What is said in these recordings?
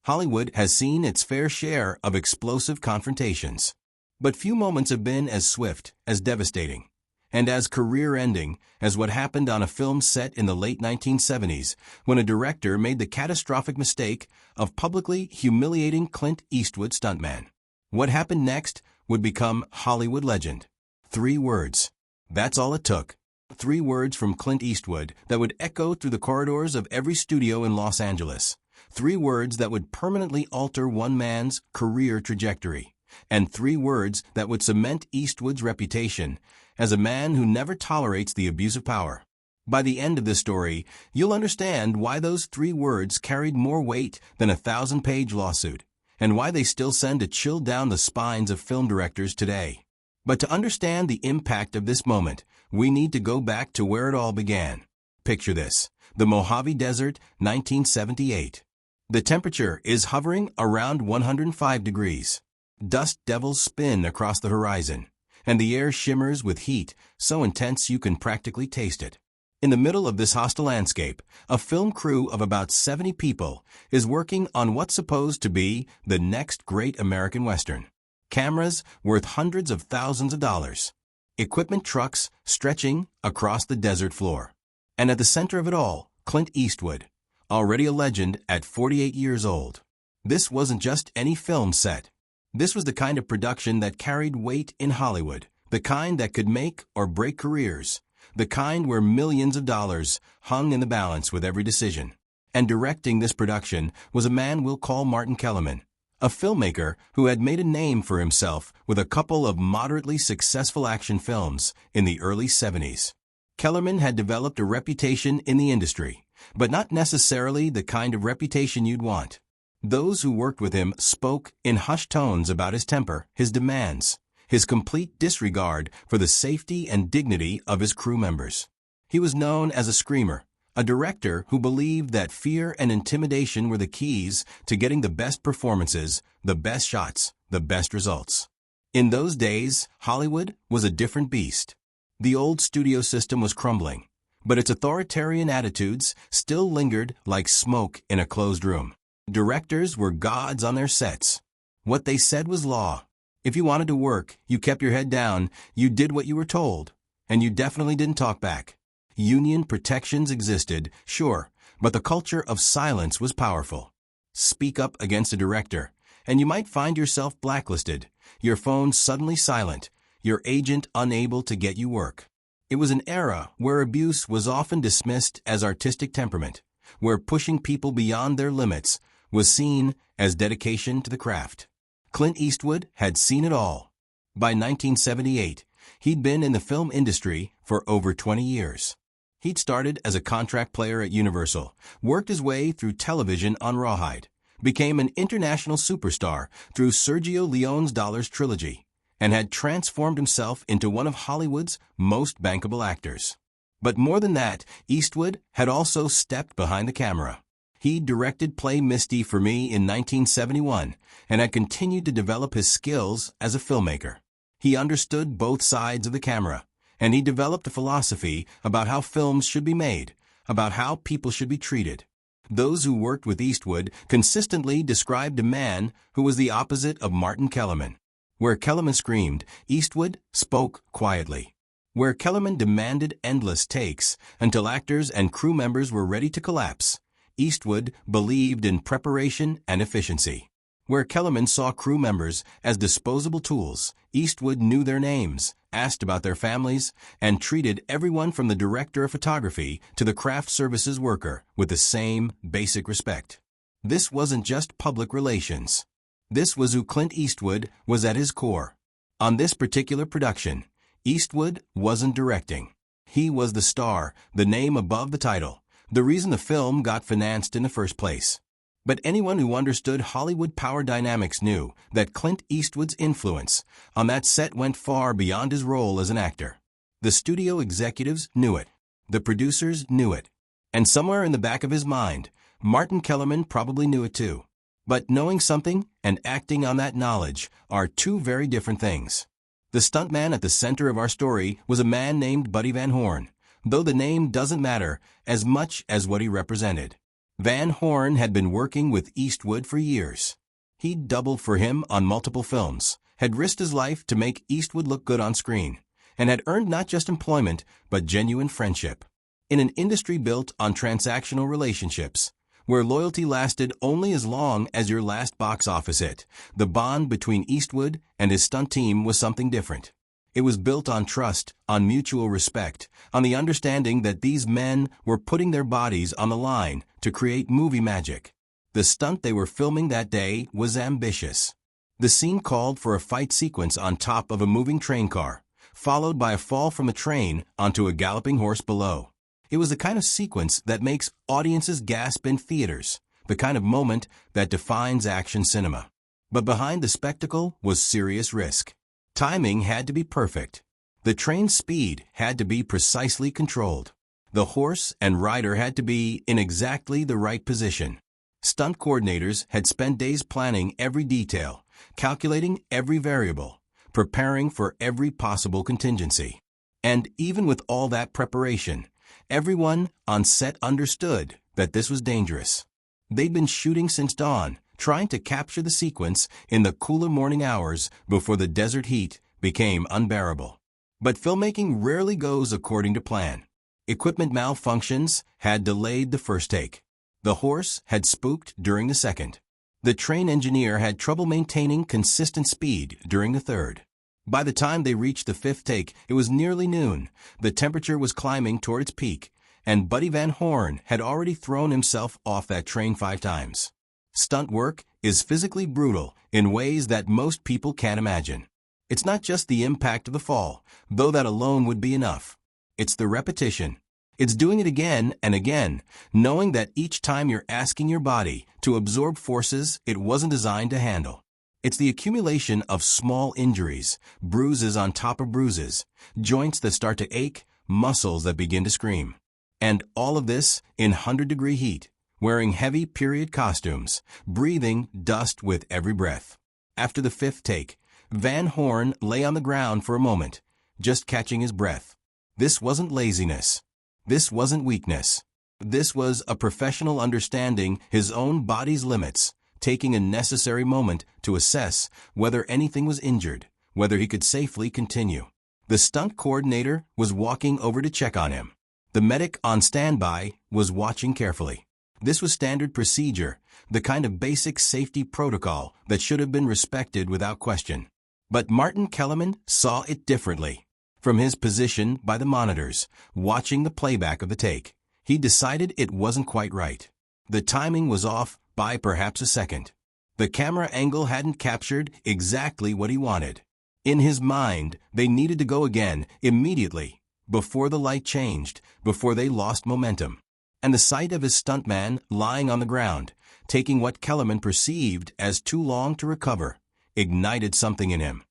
Hollywood has seen its fair share of explosive confrontations. But few moments have been as swift, as devastating, and as career-ending as what happened on a film set in the late 1970s when a director made the catastrophic mistake of publicly humiliating Clint Eastwood Stuntman. What happened next would become Hollywood legend. 3 words. That's all it took. 3 words from Clint Eastwood that would echo through the corridors of every studio in Los Angeles. 3 words that would permanently alter one man's career trajectory. And 3 words that would cement Eastwood's reputation as a man who never tolerates the abuse of power. By the end of this story, you'll understand why those 3 words carried more weight than a 1,000-page lawsuit, and why they still send a chill down the spines of film directors today. But to understand the impact of this moment, we need to go back to where it all began. Picture this: the Mojave Desert, 1978. The temperature is hovering around 105 degrees. Dust devils spin across the horizon, and the air shimmers with heat so intense you can practically taste it. In the middle of this hostile landscape, a film crew of about 70 people is working on what's supposed to be the next great American Western. Cameras worth hundreds of thousands of dollars. Equipment trucks stretching across the desert floor. And at the center of it all, Clint Eastwood, already a legend at 48 years old. This wasn't just any film set. This was the kind of production that carried weight in Hollywood, the kind that could make or break careers, the kind where millions of dollars hung in the balance with every decision. And directing this production was a man we'll call Martin Kellerman, a filmmaker who had made a name for himself with a couple of moderately successful action films in the early 70s. Kellerman had developed a reputation in the industry, but not necessarily the kind of reputation you'd want. Those who worked with him spoke in hushed tones about his temper, his demands, his complete disregard for the safety and dignity of his crew members. He was known as a screamer, a director who believed that fear and intimidation were the keys to getting the best performances, the best shots, the best results. In those days, Hollywood was a different beast. The old studio system was crumbling, but its authoritarian attitudes still lingered like smoke in a closed room. Directors were gods on their sets. What they said was law. If you wanted to work, you kept your head down, you did what you were told, and you definitely didn't talk back. Union protections existed, sure, but the culture of silence was powerful. Speak up against a director, and you might find yourself blacklisted, your phone suddenly silent, your agent unable to get you work. It was an era where abuse was often dismissed as artistic temperament, where pushing people beyond their limits was seen as dedication to the craft. Clint Eastwood had seen it all. By 1978, he'd been in the film industry for over 20 years. He'd started as a contract player at Universal, worked his way through television on Rawhide, became an international superstar through Sergio Leone's Dollars trilogy, and had transformed himself into one of Hollywood's most bankable actors. But more than that, Eastwood had also stepped behind the camera. He directed Play Misty for Me in 1971 and had continued to develop his skills as a filmmaker. He understood both sides of the camera, and he developed a philosophy about how films should be made, about how people should be treated. Those who worked with Eastwood consistently described a man who was the opposite of Martin Kellerman. Where Kellerman screamed, Eastwood spoke quietly. Where Kellerman demanded endless takes until actors and crew members were ready to collapse, Eastwood believed in preparation and efficiency. Where Kellerman saw crew members as disposable tools, Eastwood knew their names, asked about their families, and treated everyone from the director of photography to the craft services worker with the same basic respect. This wasn't just public relations. This was who Clint Eastwood was at his core. On this particular production, Eastwood wasn't directing. He was the star, the name above the title, the reason the film got financed in the first place. But anyone who understood Hollywood power dynamics knew that Clint Eastwood's influence on that set went far beyond his role as an actor. The studio executives knew it. The producers knew it. And somewhere in the back of his mind, Martin Kellerman probably knew it too. But knowing something and acting on that knowledge are two very different things. The stuntman at the center of our story was a man named Buddy Van Horn, though the name doesn't matter as much as what he represented. Van Horn had been working with Eastwood for years. He'd doubled for him on multiple films, had risked his life to make Eastwood look good on screen, and had earned not just employment, but genuine friendship. In an industry built on transactional relationships, where loyalty lasted only as long as your last box office hit, the bond between Eastwood and his stunt team was something different. It was built on trust, on mutual respect, on the understanding that these men were putting their bodies on the line to create movie magic. The stunt they were filming that day was ambitious. The scene called for a fight sequence on top of a moving train car, followed by a fall from a train onto a galloping horse below. It was the kind of sequence that makes audiences gasp in theaters, the kind of moment that defines action cinema. But behind the spectacle was serious risk. Timing had to be perfect. The train's speed had to be precisely controlled. The horse and rider had to be in exactly the right position. Stunt coordinators had spent days planning every detail, calculating every variable, preparing for every possible contingency. And even with all that preparation, everyone on set understood that this was dangerous. They'd been shooting since dawn, trying to capture the sequence in the cooler morning hours before the desert heat became unbearable. But filmmaking rarely goes according to plan. Equipment malfunctions had delayed the first take. The horse had spooked during the second. The train engineer had trouble maintaining consistent speed during the third. By the time they reached the fifth take, it was nearly noon. The temperature was climbing toward its peak, and Buddy Van Horn had already thrown himself off that train 5 times. Stunt work is physically brutal in ways that most people can't imagine. It's not just the impact of the fall, though that alone would be enough. It's the repetition. It's doing it again and again, knowing that each time you're asking your body to absorb forces it wasn't designed to handle. It's the accumulation of small injuries, bruises on top of bruises, joints that start to ache, muscles that begin to scream. And all of this in 100-degree heat, wearing heavy period costumes, breathing dust with every breath. After the 5th take, Van Horn lay on the ground for a moment, just catching his breath. This wasn't laziness. This wasn't weakness. This was a professional understanding his own body's limits, taking a necessary moment to assess whether anything was injured, whether he could safely continue. The stunt coordinator was walking over to check on him. The medic on standby was watching carefully. This was standard procedure, the kind of basic safety protocol that should have been respected without question. But Martin Kellerman saw it differently. From his position by the monitors, watching the playback of the take, he decided it wasn't quite right. The timing was off by perhaps a second. The camera angle hadn't captured exactly what he wanted. In his mind, they needed to go again, immediately, before the light changed, before they lost momentum. And the sight of his stuntman lying on the ground, taking what Kellerman perceived as too long to recover, ignited something in him.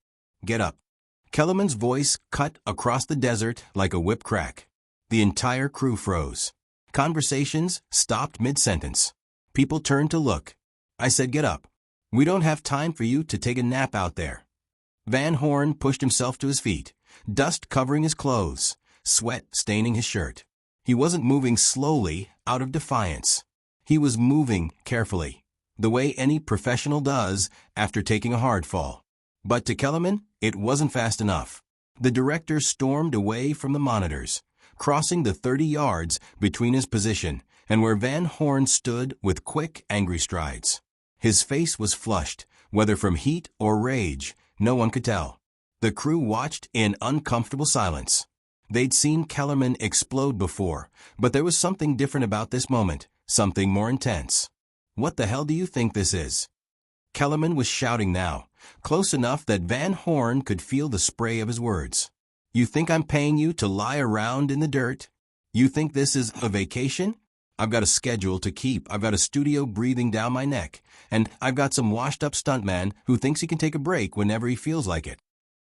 "Get up." Kellerman's voice cut across the desert like a whip crack. The entire crew froze. Conversations stopped mid-sentence. People turned to look. I said, "Get up. We don't have time for you to take a nap out there." Van Horn pushed himself to his feet, dust covering his clothes, sweat staining his shirt. He wasn't moving slowly out of defiance. He was moving carefully, the way any professional does after taking a hard fall. But to Kellerman, it wasn't fast enough. The director stormed away from the monitors, crossing the 30 yards between his position and where Van Horn stood with quick, angry strides. His face was flushed, whether from heat or rage, no one could tell. The crew watched in uncomfortable silence. They'd seen Kellerman explode before, but there was something different about this moment, something more intense. "What the hell do you think this is?" Kellerman was shouting now, close enough that Van Horn could feel the spray of his words. "You think I'm paying you to lie around in the dirt? You think this is a vacation? I've got a schedule to keep, I've got a studio breathing down my neck, and I've got some washed-up stuntman who thinks he can take a break whenever he feels like it."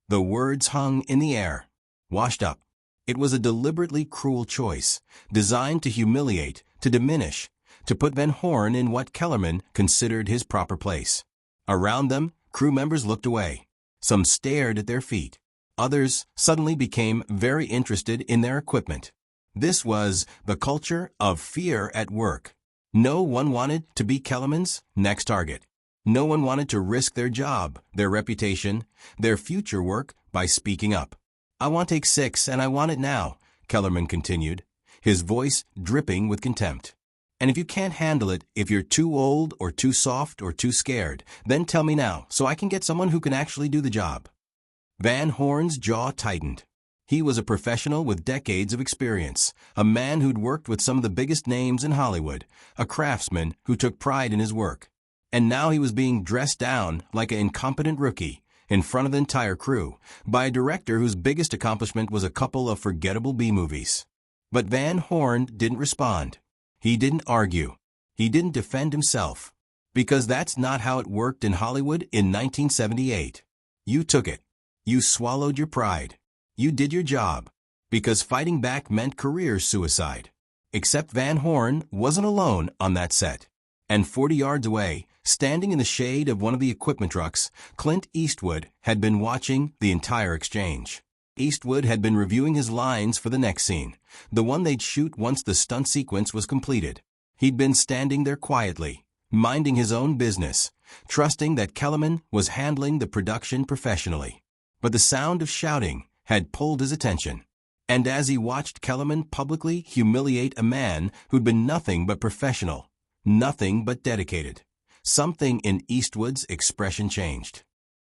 The words hung in the air. Washed up. It was a deliberately cruel choice, designed to humiliate, to diminish, to put Van Horn in what Kellerman considered his proper place. Around them, crew members looked away. Some stared at their feet. Others suddenly became very interested in their equipment. This was the culture of fear at work. No one wanted to be Kellerman's next target. No one wanted to risk their job, their reputation, their future work by speaking up. "I want take 6 and I want it now," Kellerman continued, his voice dripping with contempt. "And if you can't handle it, if you're too old or too soft or too scared, then tell me now so I can get someone who can actually do the job." Van Horn's jaw tightened. He was a professional with decades of experience, a man who'd worked with some of the biggest names in Hollywood, a craftsman who took pride in his work. And now he was being dressed down like an incompetent rookie in front of the entire crew by a director whose biggest accomplishment was a couple of forgettable B-movies. But Van Horn didn't respond. He didn't argue. He didn't defend himself. Because that's not how it worked in Hollywood in 1978. You took it. You swallowed your pride. You did your job. Because fighting back meant career suicide. Except Van Horn wasn't alone on that set. And 40 yards away, standing in the shade of one of the equipment trucks, Clint Eastwood had been watching the entire exchange. Eastwood had been reviewing his lines for the next scene, the one they'd shoot once the stunt sequence was completed. He'd been standing there quietly, minding his own business, trusting that Kellerman was handling the production professionally. But the sound of shouting had pulled his attention. And as he watched Kellerman publicly humiliate a man who'd been nothing but professional, nothing but dedicated, something in Eastwood's expression changed.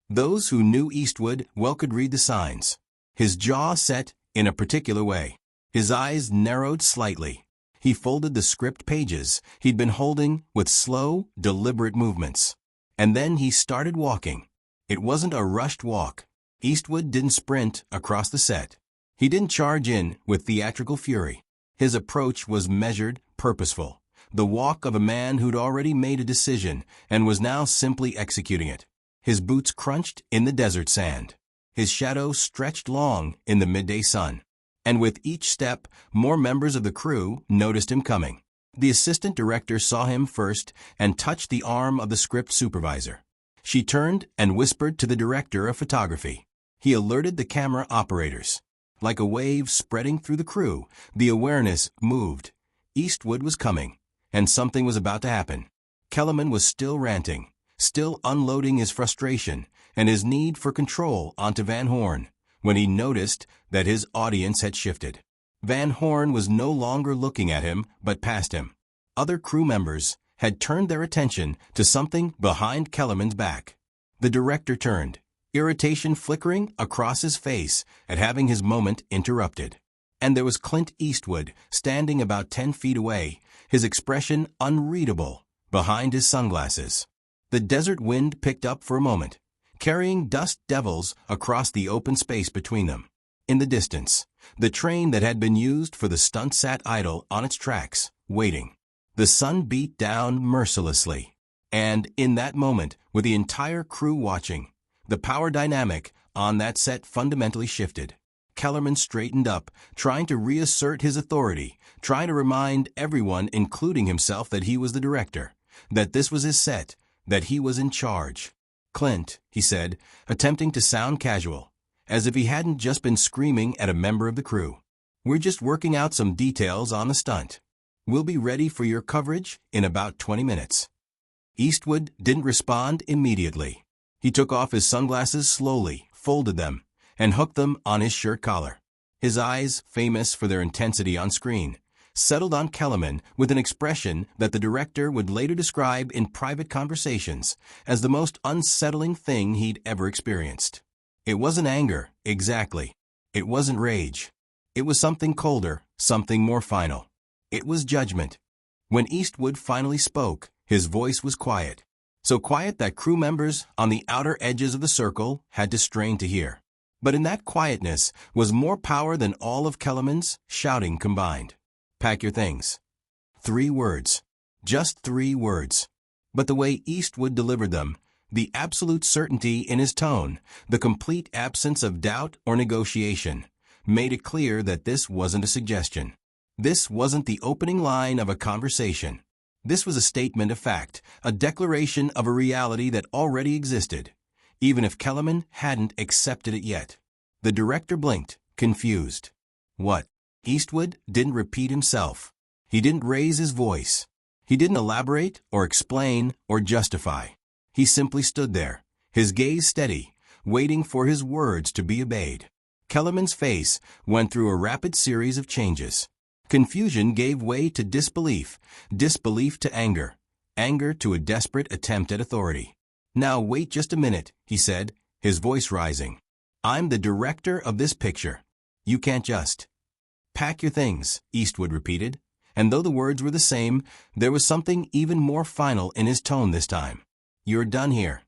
Those who knew Eastwood well could read the signs. His jaw set in a particular way. His eyes narrowed slightly. He folded the script pages he'd been holding with slow, deliberate movements. And then he started walking. It wasn't a rushed walk. Eastwood didn't sprint across the set. He didn't charge in with theatrical fury. His approach was measured, purposeful. The walk of a man who'd already made a decision and was now simply executing it. His boots crunched in the desert sand. His shadow stretched long in the midday sun. And with each step, more members of the crew noticed him coming. The assistant director saw him first and touched the arm of the script supervisor. She turned and whispered to the director of photography. He alerted the camera operators. Like a wave spreading through the crew, the awareness moved. Eastwood was coming, and something was about to happen. Kellerman was still ranting, still unloading his frustration and his need for control onto Van Horn, when he noticed that his audience had shifted. Van Horn was no longer looking at him, but past him. Other crew members had turned their attention to something behind Kellerman's back. The director turned, irritation flickering across his face at having his moment interrupted. And there was Clint Eastwood standing about 10 feet away, his expression unreadable behind his sunglasses. The desert wind picked up for a moment, carrying dust devils across the open space between them. In the distance, the train that had been used for the stunt sat idle on its tracks, waiting. The sun beat down mercilessly. And in that moment, with the entire crew watching, the power dynamic on that set fundamentally shifted. Kellerman straightened up, trying to reassert his authority, trying to remind everyone, including himself, that he was the director, that this was his set, that he was in charge. "Clint," he said, attempting to sound casual, as if he hadn't just been screaming at a member of the crew. "We're just working out some details on the stunt. We'll be ready for your coverage in about 20 minutes. Eastwood didn't respond immediately. He took off his sunglasses slowly, folded them, and hooked them on his shirt collar. His eyes, famous for their intensity on screen, settled on Kellerman with an expression that the director would later describe in private conversations as the most unsettling thing he'd ever experienced. It wasn't anger, exactly. It wasn't rage. It was something colder, something more final. It was judgment. When Eastwood finally spoke, his voice was quiet. So quiet that crew members on the outer edges of the circle had to strain to hear. But in that quietness was more power than all of Kellerman's shouting combined. "Pack your things." 3 words. Just 3 words. But the way Eastwood delivered them, the absolute certainty in his tone, the complete absence of doubt or negotiation, made it clear that this wasn't a suggestion. This wasn't the opening line of a conversation. This was a statement of fact, a declaration of a reality that already existed, even if Kellerman hadn't accepted it yet. The director blinked, confused. What? Eastwood didn't repeat himself. He didn't raise his voice. He didn't elaborate or explain or justify. He simply stood there, his gaze steady, waiting for his words to be obeyed. Kellerman's face went through a rapid series of changes. Confusion gave way to disbelief, disbelief to anger, anger to a desperate attempt at authority. "Now wait just a minute," he said, his voice rising. "I'm the director of this picture. You can't just—" "Pack your things," Eastwood repeated, and though the words were the same, there was something even more final in his tone this time. "You're done here."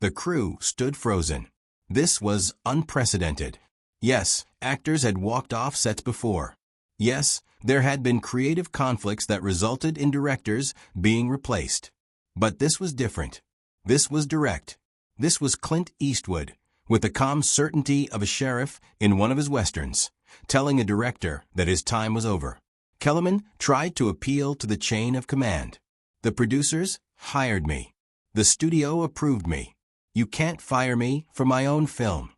The crew stood frozen. This was unprecedented. Yes, actors had walked off sets before. Yes, there had been creative conflicts that resulted in directors being replaced. But this was different. This was direct. This was Clint Eastwood, with the calm certainty of a sheriff in one of his westerns, telling a director that his time was over. Kellerman tried to appeal to the chain of command. "The producers hired me. The studio approved me. You can't fire me for my own film."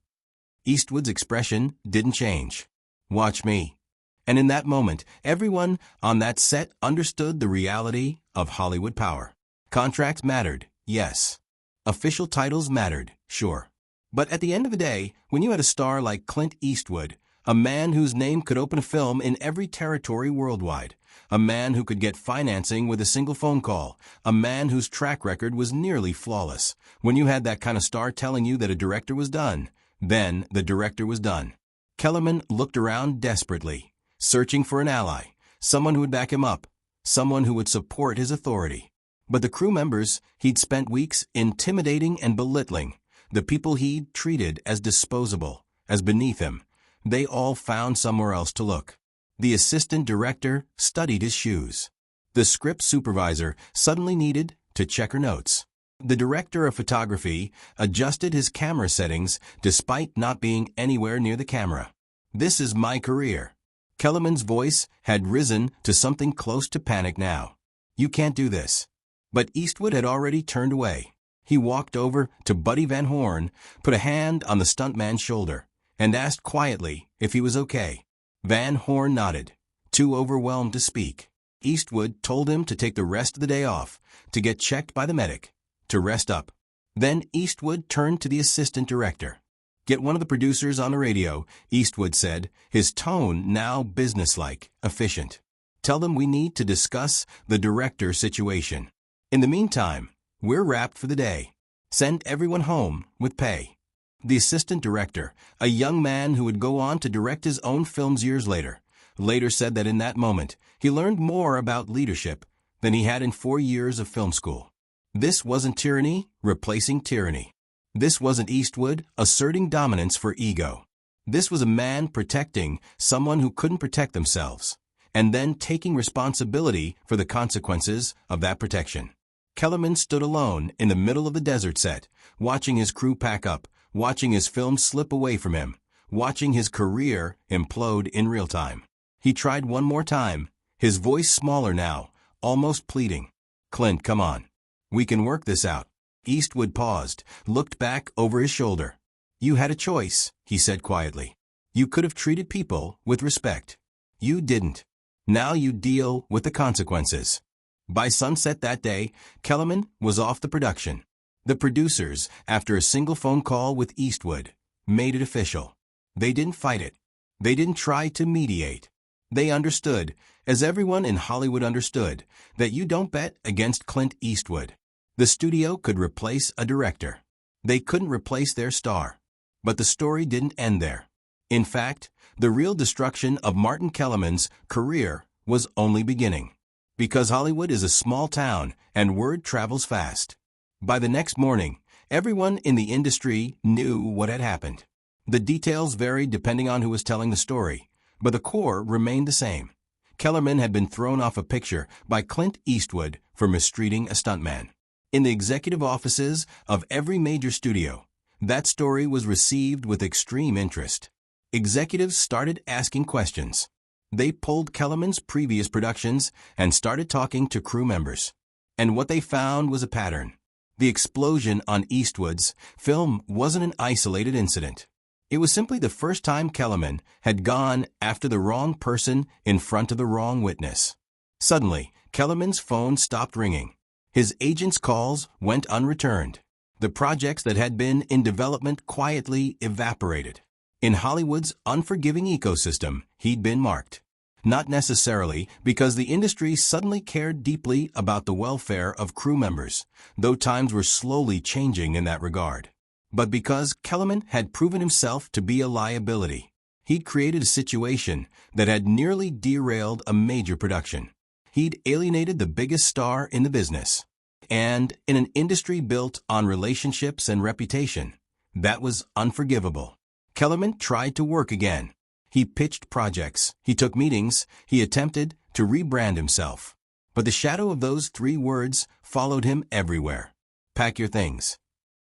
Eastwood's expression didn't change. "Watch me." And in that moment, everyone on that set understood the reality of Hollywood power. Contracts mattered, yes. Official titles mattered, sure. But at the end of the day, when you had a star like Clint Eastwood, a man whose name could open a film in every territory worldwide, a man who could get financing with a single phone call, a man whose track record was nearly flawless, when you had that kind of star telling you that a director was done, then the director was done. Kellerman looked around desperately, searching for an ally, someone who would back him up, someone who would support his authority. But the crew members he'd spent weeks intimidating and belittling, the people he'd treated as disposable, as beneath him, they all found somewhere else to look. The assistant director studied his shoes. The script supervisor suddenly needed to check her notes. The director of photography adjusted his camera settings despite not being anywhere near the camera. "This is my career." Kellerman's voice had risen to something close to panic now. "You can't do this." But Eastwood had already turned away. He walked over to Buddy Van Horn, put a hand on the stuntman's shoulder, and asked quietly if he was okay. Van Horn nodded, too overwhelmed to speak. Eastwood told him to take the rest of the day off, to get checked by the medic, to rest up. Then Eastwood turned to the assistant director. "Get one of the producers on the radio," Eastwood said, his tone now businesslike, efficient. "Tell them we need to discuss the director situation. In the meantime, we're wrapped for the day. Send everyone home with pay." The assistant director, a young man who would go on to direct his own films years later said that in that moment, he learned more about leadership than he had in 4 years of film school. This wasn't tyranny replacing tyranny. This wasn't Eastwood asserting dominance for ego. This was a man protecting someone who couldn't protect themselves, and then taking responsibility for the consequences of that protection. Kellerman stood alone in the middle of the desert set, watching his crew pack up, watching his film slip away from him, watching his career implode in real time. He tried one more time, his voice smaller now, almost pleading. "Clint, come on. We can work this out." Eastwood paused, looked back over his shoulder. "You had a choice," he said quietly. "You could have treated people with respect. You didn't. Now you deal with the consequences." By sunset that day, Kellerman was off the production. The producers, after a single phone call with Eastwood, made it official. They didn't fight it. They didn't try to mediate. They understood, as everyone in Hollywood understood, that you don't bet against Clint Eastwood. The studio could replace a director. They couldn't replace their star. But the story didn't end there. In fact, the real destruction of Martin Kellerman's career was only beginning. Because Hollywood is a small town and word travels fast. By the next morning, everyone in the industry knew what had happened. The details varied depending on who was telling the story, but the core remained the same. Kellerman had been thrown off a picture by Clint Eastwood for mistreating a stuntman. In the executive offices of every major studio, that story was received with extreme interest. Executives started asking questions. They pulled Kellerman's previous productions and started talking to crew members. And what they found was a pattern. The explosion on Eastwood's film wasn't an isolated incident. It was simply the first time Kellerman had gone after the wrong person in front of the wrong witness. Suddenly, Kellerman's phone stopped ringing. His agent's calls went unreturned. The projects that had been in development quietly evaporated. In Hollywood's unforgiving ecosystem, he'd been marked. Not necessarily because the industry suddenly cared deeply about the welfare of crew members, though times were slowly changing in that regard, but because Kellerman had proven himself to be a liability. He'd created a situation that had nearly derailed a major production. He'd alienated the biggest star in the business. And in an industry built on relationships and reputation, that was unforgivable. Kellerman tried to work again. He pitched projects, he took meetings, he attempted to rebrand himself. But the shadow of those 3 words followed him everywhere. Pack your things.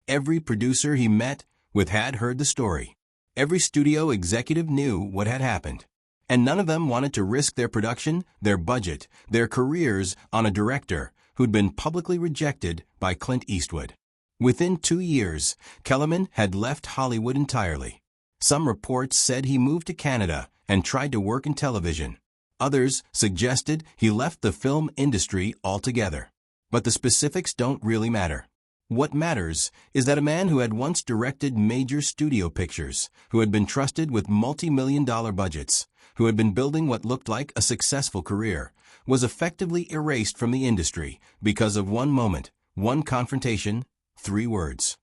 Every producer he met with had heard the story. Every studio executive knew what had happened. And none of them wanted to risk their production, their budget, their careers on a director who'd been publicly rejected by Clint Eastwood. Within 2 years, Kellerman had left Hollywood entirely. Some reports said he moved to Canada and tried to work in television. Others suggested he left the film industry altogether. But the specifics don't really matter. What matters is that a man who had once directed major studio pictures, who had been trusted with multi-million-dollar budgets, who had been building what looked like a successful career, was effectively erased from the industry because of one moment, one confrontation, 3 words.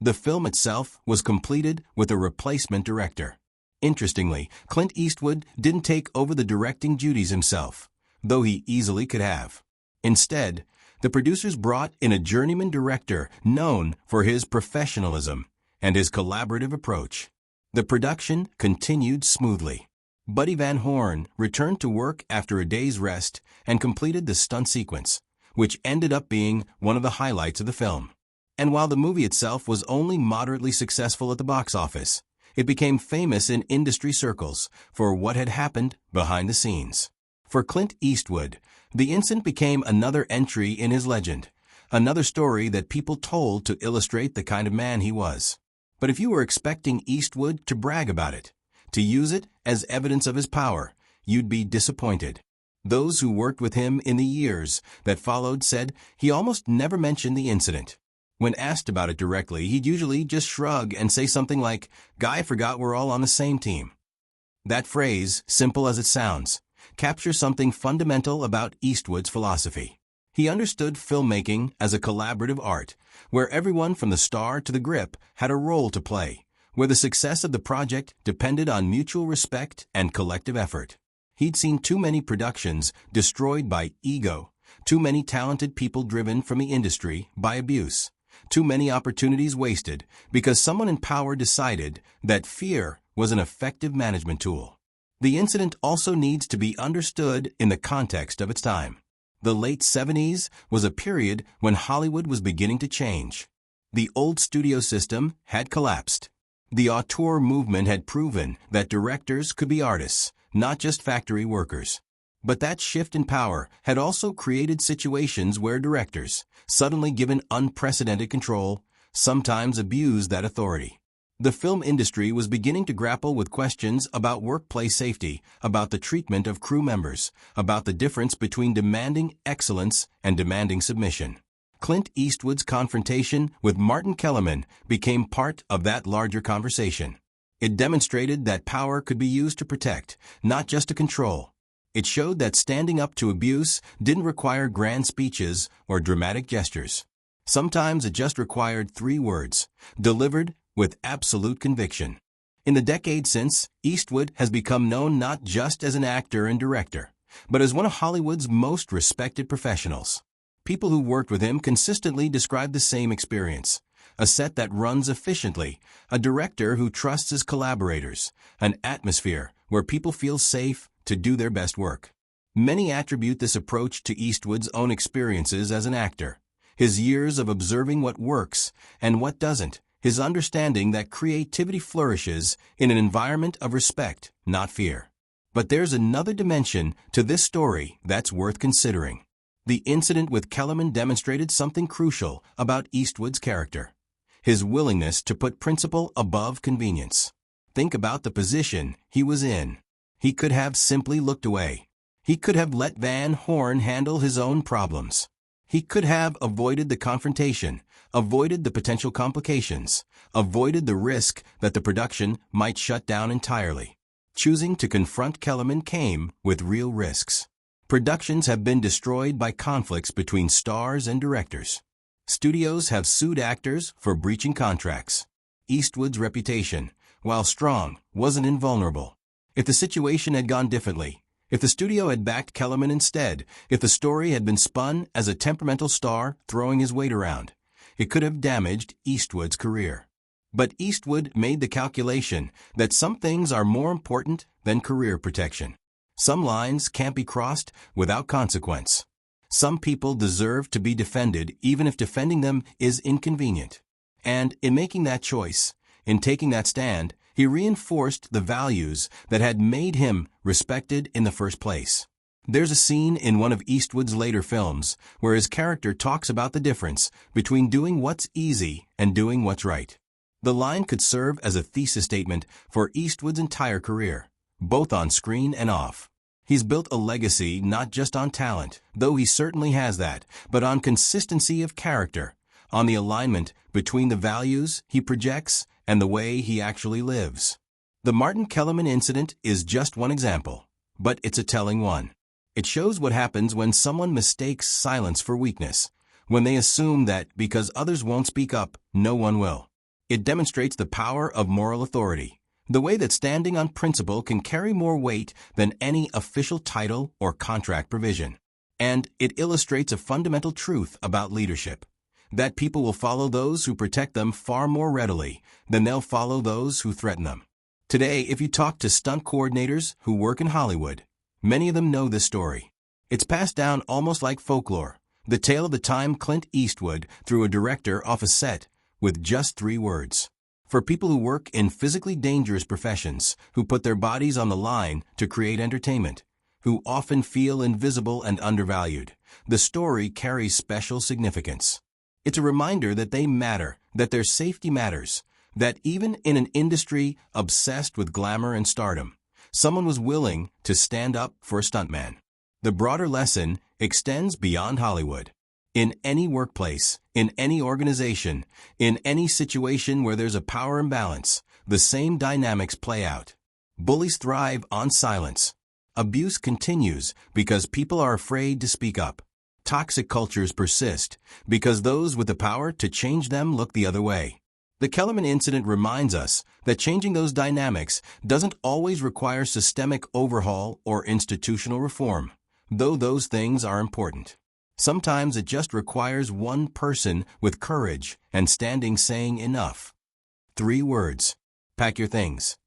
The film itself was completed with a replacement director. Interestingly, Clint Eastwood didn't take over the directing duties himself, though he easily could have. Instead, the producers brought in a journeyman director known for his professionalism and his collaborative approach. The production continued smoothly. Buddy Van Horn returned to work after a day's rest and completed the stunt sequence, which ended up being one of the highlights of the film. And while the movie itself was only moderately successful at the box office, it became famous in industry circles for what had happened behind the scenes. For Clint Eastwood, the incident became another entry in his legend, another story that people told to illustrate the kind of man he was. But if you were expecting Eastwood to brag about it, to use it as evidence of his power, you'd be disappointed. Those who worked with him in the years that followed said he almost never mentioned the incident. When asked about it directly, he'd usually just shrug and say something like, "Guy forgot we're all on the same team." That phrase, simple as it sounds, captures something fundamental about Eastwood's philosophy. He understood filmmaking as a collaborative art, where everyone from the star to the grip had a role to play, where the success of the project depended on mutual respect and collective effort. He'd seen too many productions destroyed by ego, too many talented people driven from the industry by abuse, too many opportunities wasted because someone in power decided that fear was an effective management tool. The incident also needs to be understood in the context of its time. The late 70s was a period when Hollywood was beginning to change. The old studio system had collapsed. The auteur movement had proven that directors could be artists, not just factory workers. But that shift in power had also created situations where directors, suddenly given unprecedented control, sometimes abused that authority. The film industry was beginning to grapple with questions about workplace safety, about the treatment of crew members, about the difference between demanding excellence and demanding submission. Clint Eastwood's confrontation with Martin Kellerman became part of that larger conversation. It demonstrated that power could be used to protect, not just to control. It showed that standing up to abuse didn't require grand speeches or dramatic gestures. Sometimes it just required 3 words, delivered with absolute conviction. In the decade since, Eastwood has become known not just as an actor and director, but as one of Hollywood's most respected professionals. People who worked with him consistently describe the same experience. A set that runs efficiently, a director who trusts his collaborators, an atmosphere where people feel safe to do their best work. Many attribute this approach to Eastwood's own experiences as an actor, his years of observing what works and what doesn't, his understanding that creativity flourishes in an environment of respect, not fear. But there's another dimension to this story that's worth considering. The incident with Kellerman demonstrated something crucial about Eastwood's character, his willingness to put principle above convenience. Think about the position he was in. He could have simply looked away. He could have let Van Horn handle his own problems. He could have avoided the confrontation, avoided the potential complications, avoided the risk that the production might shut down entirely. Choosing to confront Kellerman came with real risks. Productions have been destroyed by conflicts between stars and directors. Studios have sued actors for breaching contracts. Eastwood's reputation, while strong, wasn't invulnerable. If the situation had gone differently, if the studio had backed Kellerman instead, if the story had been spun as a temperamental star throwing his weight around, it could have damaged Eastwood's career. But Eastwood made the calculation that some things are more important than career protection. Some lines can't be crossed without consequence. Some people deserve to be defended even if defending them is inconvenient. And in making that choice, in taking that stand, he reinforced the values that had made him respected in the first place. There's a scene in one of Eastwood's later films where his character talks about the difference between doing what's easy and doing what's right. The line could serve as a thesis statement for Eastwood's entire career, both on screen and off. He's built a legacy not just on talent, though he certainly has that, but on consistency of character, on the alignment between the values he projects and the way he actually lives. The Martin Kellerman incident is just one example, but it's a telling one. It shows what happens when someone mistakes silence for weakness, when they assume that because others won't speak up, no one will. It demonstrates the power of moral authority, the way that standing on principle can carry more weight than any official title or contract provision. And it illustrates a fundamental truth about leadership, that people will follow those who protect them far more readily than they'll follow those who threaten them. Today, if you talk to stunt coordinators who work in Hollywood, many of them know this story. It's passed down almost like folklore, the tale of the time Clint Eastwood threw a director off a set with just 3 words. For people who work in physically dangerous professions, who put their bodies on the line to create entertainment, who often feel invisible and undervalued, the story carries special significance. It's a reminder that they matter, that their safety matters, that even in an industry obsessed with glamour and stardom, someone was willing to stand up for a stuntman. The broader lesson extends beyond Hollywood. In any workplace, in any organization, in any situation where there's a power imbalance, the same dynamics play out. Bullies thrive on silence. Abuse continues because people are afraid to speak up. Toxic cultures persist because those with the power to change them look the other way. The Kellerman incident reminds us that changing those dynamics doesn't always require systemic overhaul or institutional reform, though those things are important. Sometimes it just requires one person with courage and standing saying enough. 3 words. Pack your things.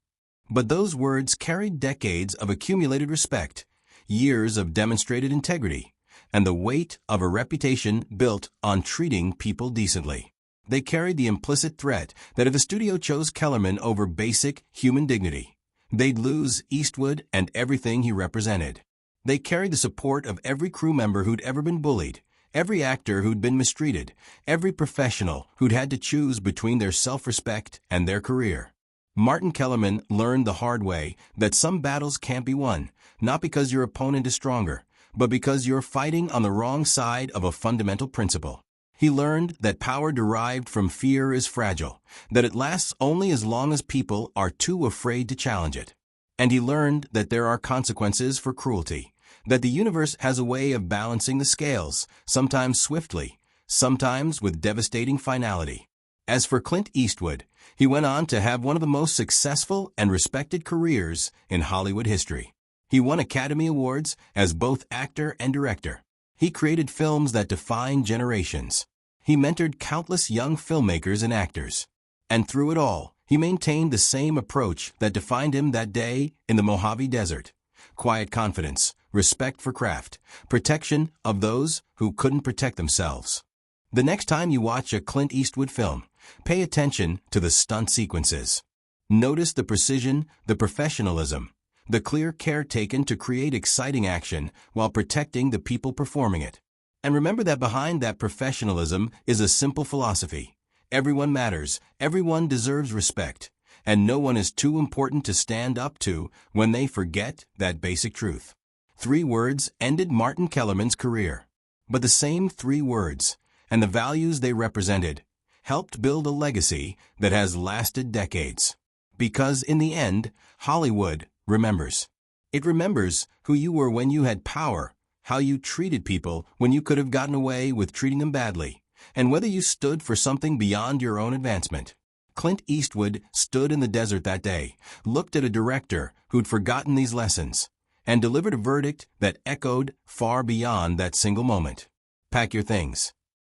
But those words carried decades of accumulated respect, years of demonstrated integrity, and the weight of a reputation built on treating people decently. They carried the implicit threat that if a studio chose Kellerman over basic human dignity, they'd lose Eastwood and everything he represented. They carried the support of every crew member who'd ever been bullied, every actor who'd been mistreated, every professional who'd had to choose between their self-respect and their career. Martin Kellerman learned the hard way that some battles can't be won, not because your opponent is stronger, but because you're fighting on the wrong side of a fundamental principle. He learned that power derived from fear is fragile, that it lasts only as long as people are too afraid to challenge it. And he learned that there are consequences for cruelty, that the universe has a way of balancing the scales, sometimes swiftly, sometimes with devastating finality. As for Clint Eastwood, he went on to have one of the most successful and respected careers in Hollywood history. He won Academy Awards as both actor and director. He created films that defined generations. He mentored countless young filmmakers and actors. And through it all, he maintained the same approach that defined him that day in the Mojave Desert: quiet confidence, respect for craft, protection of those who couldn't protect themselves. The next time you watch a Clint Eastwood film, pay attention to the stunt sequences. Notice the precision, the professionalism, the clear care taken to create exciting action while protecting the people performing it. And remember that behind that professionalism is a simple philosophy. Everyone matters, everyone deserves respect, and no one is too important to stand up to when they forget that basic truth. 3 words ended Martin Kellerman's career. But the same 3 words, and the values they represented, helped build a legacy that has lasted decades. Because in the end, Hollywood remembers. It remembers who you were when you had power, how you treated people when you could have gotten away with treating them badly, and whether you stood for something beyond your own advancement. Clint Eastwood stood in the desert that day, looked at a director who'd forgotten these lessons, and delivered a verdict that echoed far beyond that single moment. Pack your things.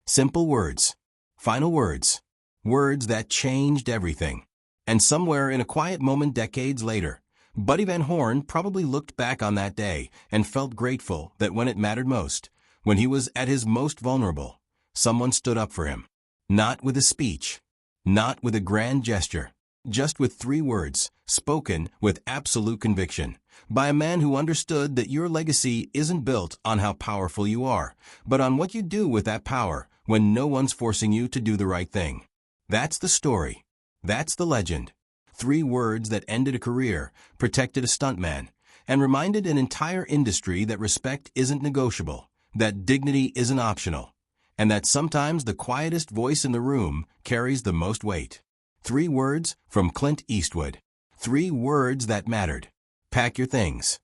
Simple words. Final words. Words that changed everything. And somewhere in a quiet moment decades later, Buddy Van Horn probably looked back on that day and felt grateful that when it mattered most, when he was at his most vulnerable, someone stood up for him. Not with a speech, not with a grand gesture, just with 3 words, spoken with absolute conviction, by a man who understood that your legacy isn't built on how powerful you are, but on what you do with that power when no one's forcing you to do the right thing. That's the story. That's the legend. 3 words that ended a career, protected a stuntman, and reminded an entire industry that respect isn't negotiable, that dignity isn't optional, and that sometimes the quietest voice in the room carries the most weight. 3 words from Clint Eastwood. 3 words that mattered. Pack your things.